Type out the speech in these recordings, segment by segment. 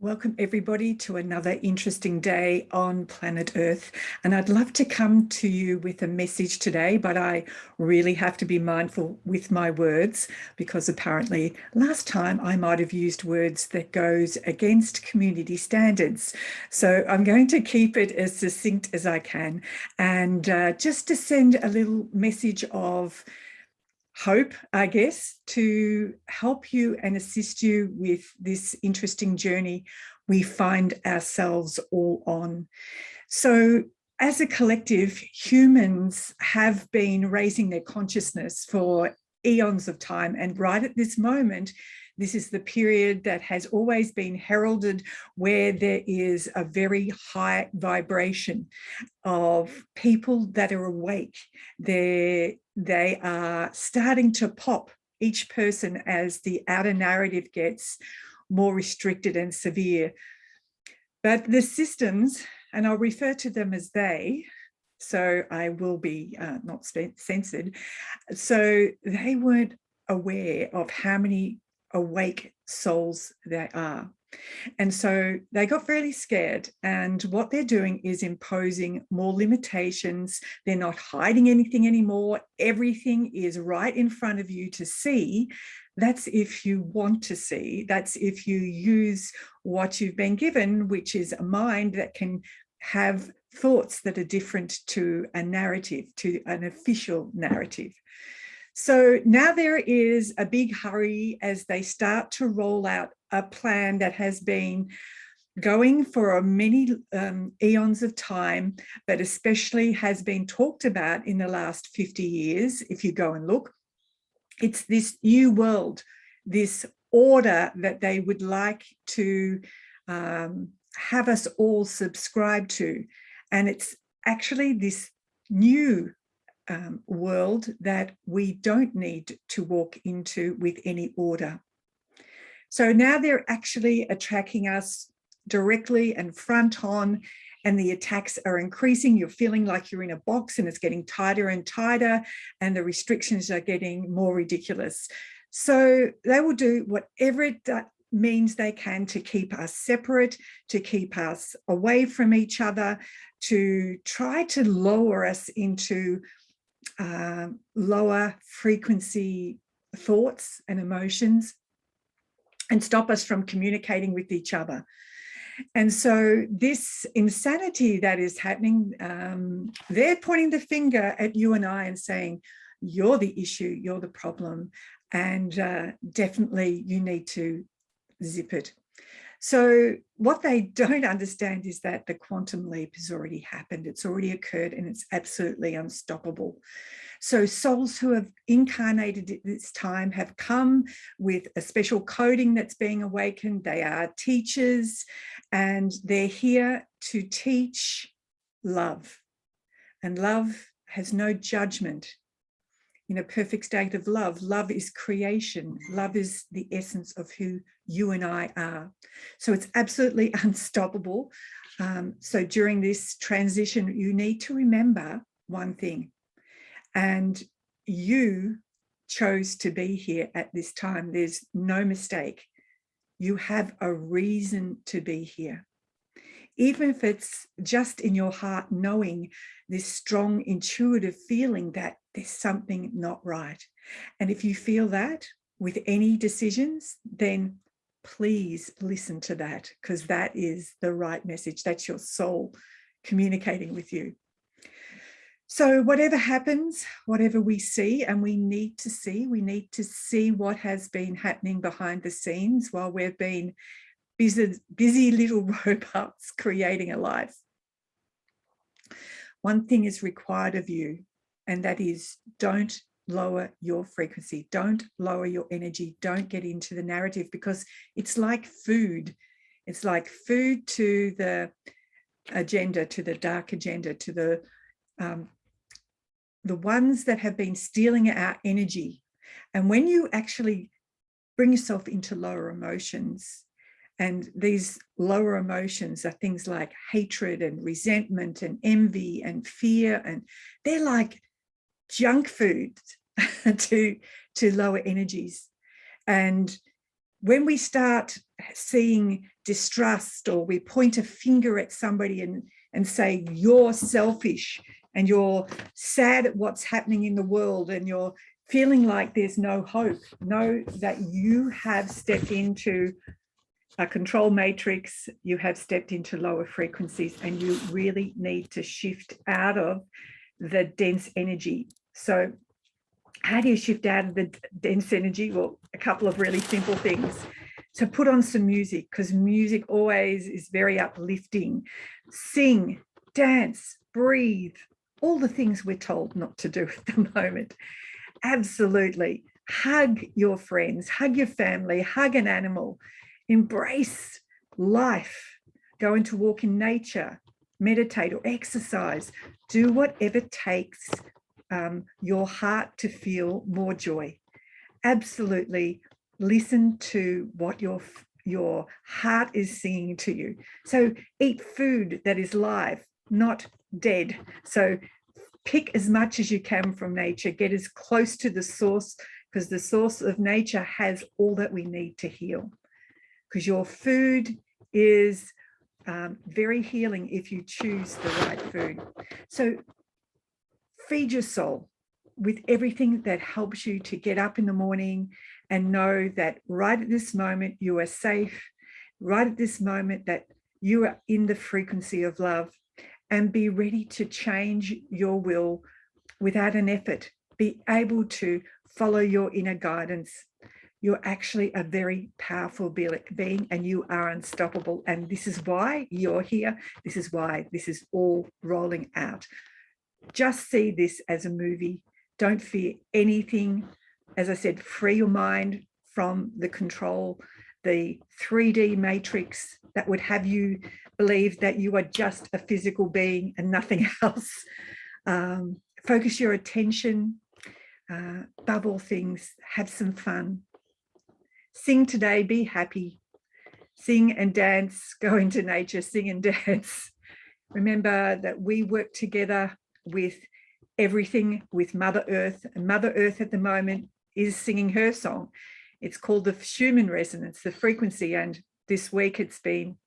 Welcome everybody to another interesting day on planet Earth. And I'd love to come to you with a message today, but I really have to be mindful with my words because apparently last time I might have used words that goes against community standards. So I'm going to keep it as succinct as I can and just to send a little message of hope, I guess, to help you and assist you with this interesting journey we find ourselves all on. So, as a collective, humans have been raising their consciousness for eons of time. And right at this moment, this is the period that has always been heralded where there is a very high vibration of people that are awake. They are starting to pop, each person, as the outer narrative gets more restricted and severe. But the systems, and I'll refer to them as they, so I will be not censored. So they weren't aware of how many awake souls there are. And so they got really scared. And what they're doing is imposing more limitations. They're not hiding anything anymore. Everything is right in front of you to see. That's if you want to see. That's if you use what you've been given, which is a mind that can have thoughts that are different to a narrative, to an official narrative. So now there is a big hurry as they start to roll out a plan that has been going for many eons of time, but especially has been talked about in the last 50 years, if you go and look. It's this new world, this order that they would like to have us all subscribe to. And it's actually this new world that we don't need to walk into with any order. So now they're actually attacking us directly and front on, and the attacks are increasing. You're feeling like you're in a box and it's getting tighter and tighter, and the restrictions are getting more ridiculous. So they will do whatever it means they can to keep us separate, to keep us away from each other, to try to lower us into lower frequency thoughts and emotions and stop us from communicating with each other. And so this insanity that is happening, they're pointing the finger at you and I and saying, you're the issue, you're the problem, and definitely you need to zip it. So what they don't understand is that the quantum leap has already happened. It's already occurred and it's absolutely unstoppable. So souls who have incarnated at this time have come with a special coding that's being awakened. They are teachers and they're here to teach love. And love has no judgment. In a perfect state of love, love is creation. Love is the essence of who you and I are. So it's absolutely unstoppable. So during this transition, you need to remember one thing. And you chose to be here at this time. There's no mistake. You have a reason to be here. Even if it's just in your heart, knowing this strong intuitive feeling that there's something not right. And if you feel that with any decisions, then please listen to that, because that is the right message. That's your soul communicating with you. So whatever happens, whatever we see, and we need to see what has been happening behind the scenes while we've been busy little robots creating a life. One thing is required of you, and that is don't lower your frequency, don't lower your energy, don't get into the narrative, because it's like food. It's like food to the agenda, to the dark agenda, to the ones that have been stealing our energy. And when you actually bring yourself into lower emotions, and these lower emotions are things like hatred and resentment and envy and fear, and they're like junk food to lower energies. And when we start seeing distrust, or we point a finger at somebody and say, you're selfish and you're sad at what's happening in the world and you're feeling like there's no hope, know that you have stepped into a control matrix, you have stepped into lower frequencies, and you really need to shift out of the dense energy. So how do you shift out of the dense energy? Well, a couple of really simple things. So put on some music, because music always is very uplifting. Sing, dance, breathe, all the things we're told not to do at the moment. Absolutely. Hug your friends, hug your family, hug an animal, embrace life, go into walk in nature, meditate or exercise, do whatever takes your heart to feel more joy. Absolutely listen to what your heart is singing to you. So eat food that is live, not dead. So pick as much as you can from nature, get as close to the source, because the source of nature has all that we need to heal. Because your food is very healing if you choose the right food. So feed your soul with everything that helps you to get up in the morning and know that right at this moment you are safe, right at this moment that you are in the frequency of love, and be ready to change your will without an effort. Be able to follow your inner guidance. You're actually a very powerful being and you are unstoppable. And this is why you're here. This is why this is all rolling out. Just see this as a movie. Don't fear anything. As I said, free your mind from the control, the 3D matrix that would have you believe that you are just a physical being and nothing else. Focus your attention. Above all things, have some fun. Sing today, be happy. Sing and dance, go into nature, sing and dance. Remember that we work together with everything, with Mother Earth, and Mother Earth at the moment is singing her song. It's called the Schumann resonance, the frequency, and this week it's been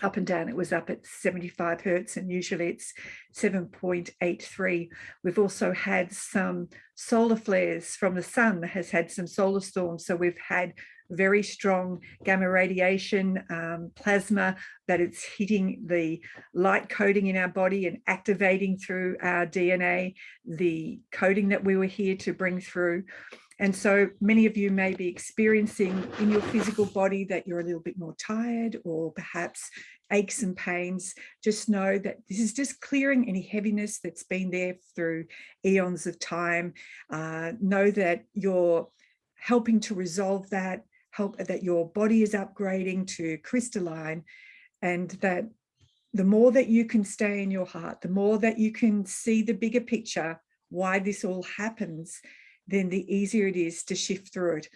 up and down. It was up at 75 hertz and usually it's 7.83. We've also had some solar flares from the sun, has had some solar storms. So we've had very strong gamma radiation, plasma, that it's hitting the light coding in our body and activating through our DNA, the coding that we were here to bring through. And so many of you may be experiencing in your physical body that you're a little bit more tired or perhaps aches and pains. Just know that this is just clearing any heaviness that's been there through eons of time. Know that you're helping to resolve that, help that your body is upgrading to crystalline, and that the more that you can stay in your heart, the more that you can see the bigger picture, why this all happens, then the easier it is to shift through it.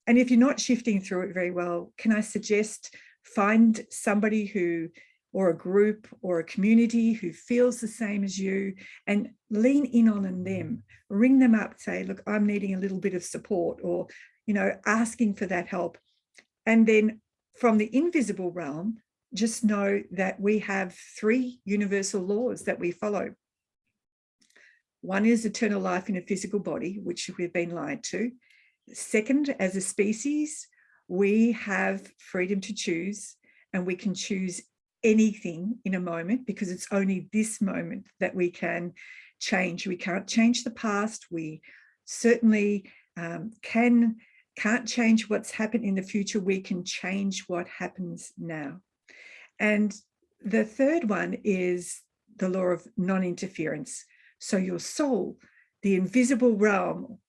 And if you're not shifting through it very well, can I suggest find somebody who, or a group or a community who feels the same as you, and lean in on them, ring them up, say, look, I'm needing a little bit of support, or, asking for that help. And then from the invisible realm, just know that we have 3 universal laws that we follow. One is eternal life in a physical body, which we've been lied to. Second, as a species, we have freedom to choose, and we can choose anything in a moment, because it's only this moment that we can change. We can't change the past. We certainly can't change what's happened in the future. We can change what happens now. And the third one is the law of non-interference. So your soul, the invisible realm,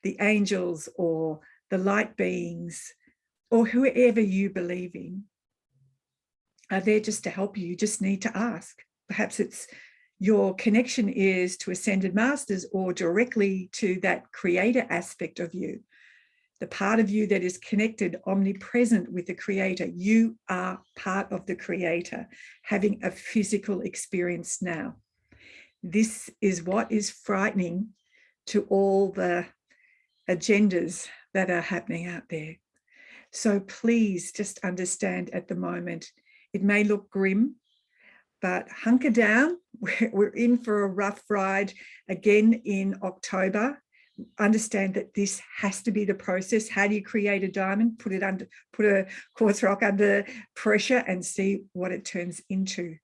the angels or the light beings, or whoever you believe in, are there just to help you. You just need to ask. Perhaps it's your connection is to ascended masters or directly to that creator aspect of you, the part of you that is connected, omnipresent with the creator. You are part of the creator, having a physical experience now. This is what is frightening to all the agendas that are happening out there. So please just understand at the moment, it may look grim, but hunker down. We're in for a rough ride again in October. Understand that this has to be the process. How do you create a diamond? Put a quartz rock under pressure and see what it turns into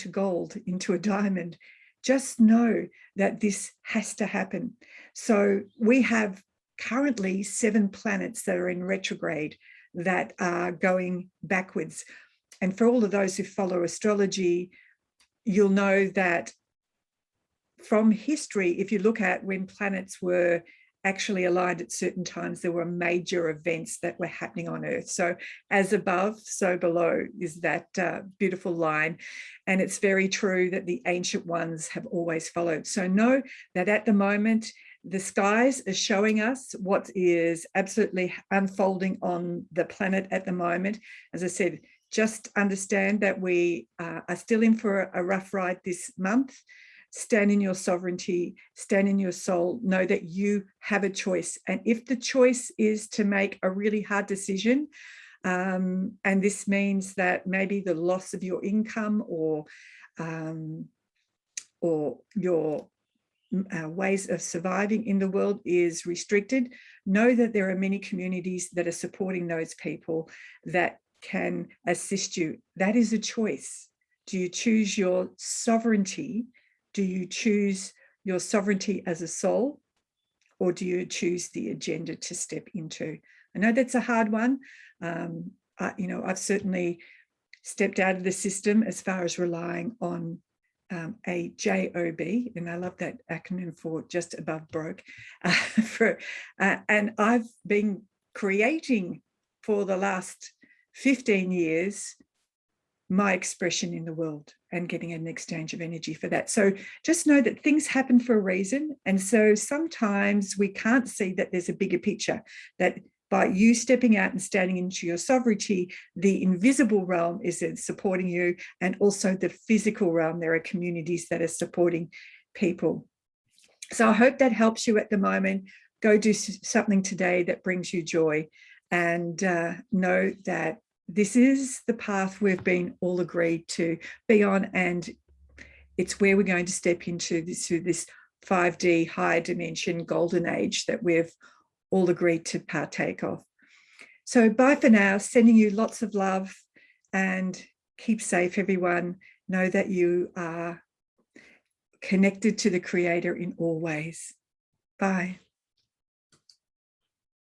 gold, into a diamond. Just know that this has to happen. So we have currently 7 planets that are in retrograde that are going backwards. And for all of those who follow astrology, you'll know that from history, if you look at when planets were actually aligned at certain times, there were major events that were happening on Earth. So as above, so below is that beautiful line. And it's very true that the ancient ones have always followed. So know that at the moment, the skies are showing us what is absolutely unfolding on the planet at the moment. As I said, just understand that we are still in for a rough ride this month. Stand in your sovereignty, stand in your soul, know that you have a choice. And if the choice is to make a really hard decision, and this means that maybe the loss of your income or your ways of surviving in the world is restricted, know that there are many communities that are supporting those people that can assist you. That is a choice. Do you choose your sovereignty? Do you choose your sovereignty as a soul, or do you choose the agenda to step into? I know that's a hard one. I've certainly stepped out of the system as far as relying on a JOB, and I love that acronym for just above broke. And I've been creating for the last 15 years my expression in the world and getting an exchange of energy for that. So just know that things happen for a reason. And so sometimes we can't see that there's a bigger picture, that by you stepping out and standing into your sovereignty, the invisible realm is supporting you, and also the physical realm, there are communities that are supporting people. So I hope that helps you at the moment. Go do something today that brings you joy, and know that this is the path we've been all agreed to be on, and it's where we're going to step into this 5D higher dimension golden age that we've all agreed to partake of. So bye for now, sending you lots of love, and keep safe, everyone. Know that you are connected to the Creator in all ways. Bye.